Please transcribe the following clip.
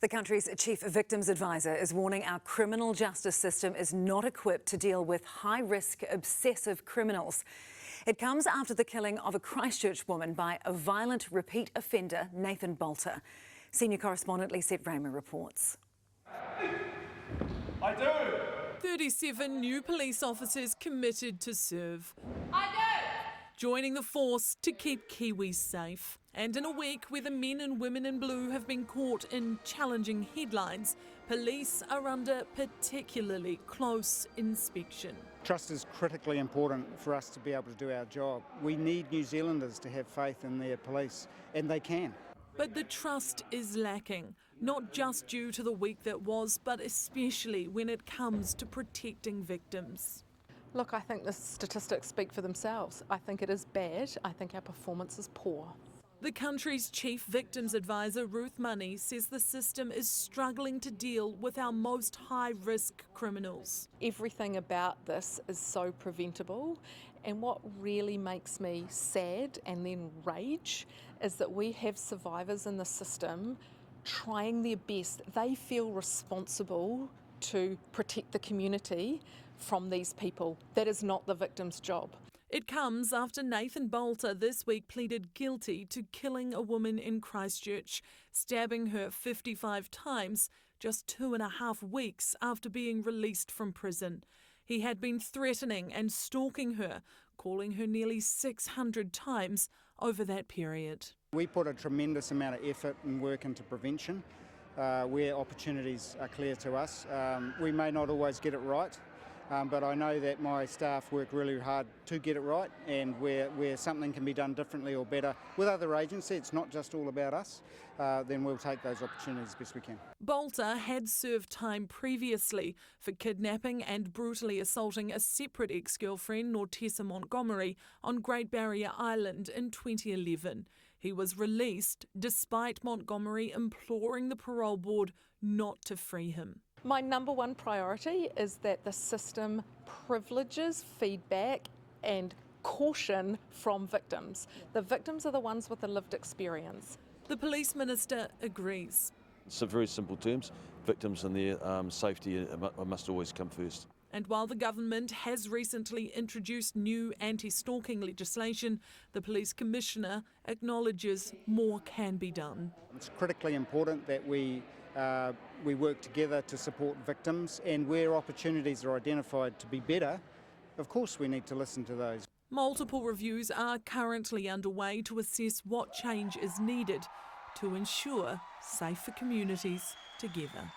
The country's chief victims advisor is warning our criminal justice system is not equipped to deal with high-risk, obsessive criminals. It comes after the killing of a Christchurch woman by a violent repeat offender, Nathan Boulter. Senior correspondent Lisette Reymer reports. I do! 37 new police officers committed to serve. I do! Joining the force to keep Kiwis safe. And in a week where the men and women in blue have been caught in challenging headlines, police are under particularly close inspection. Trust is critically important for us to be able to do our job. We need New Zealanders to have faith in their police, and they can. But the trust is lacking, not just due to the week that was, but especially when it comes to protecting victims. Look, I think the statistics speak for themselves. I think it is bad. I think our performance is poor. The country's chief victims advisor, Ruth Money, says the system is struggling to deal with our most high-risk criminals. Everything about this is so preventable, and what really makes me sad and then rage is that we have survivors in the system trying their best. They feel responsible to protect the community from these people. That is not the victim's job. It comes after Nathan Boulter this week pleaded guilty to killing a woman in Christchurch, stabbing her 55 times just 2.5 weeks after being released from prison. He had been threatening and stalking her, calling her nearly 600 times over that period. We put a tremendous amount of effort and work into prevention where opportunities are clear to us. We may not always get it right. But I know that my staff work really hard to get it right, and where something can be done differently or better with other agencies, it's not just all about us, then we'll take those opportunities as best we can. Boulter had served time previously for kidnapping and brutally assaulting a separate ex-girlfriend, Nortessa Montgomery, on Great Barrier Island in 2011. He was released despite Montgomery imploring the parole board not to free him. My number one priority is that the system privileges feedback and caution from victims. The victims are the ones with the lived experience. The police minister agrees. It's very simple terms. Victims and their safety must always come first. And while the government has recently introduced new anti-stalking legislation, the police commissioner acknowledges more can be done. It's critically important that we work together to support victims, and where opportunities are identified to be better, of course we need to listen to those. Multiple reviews are currently underway to assess what change is needed to ensure safer communities together.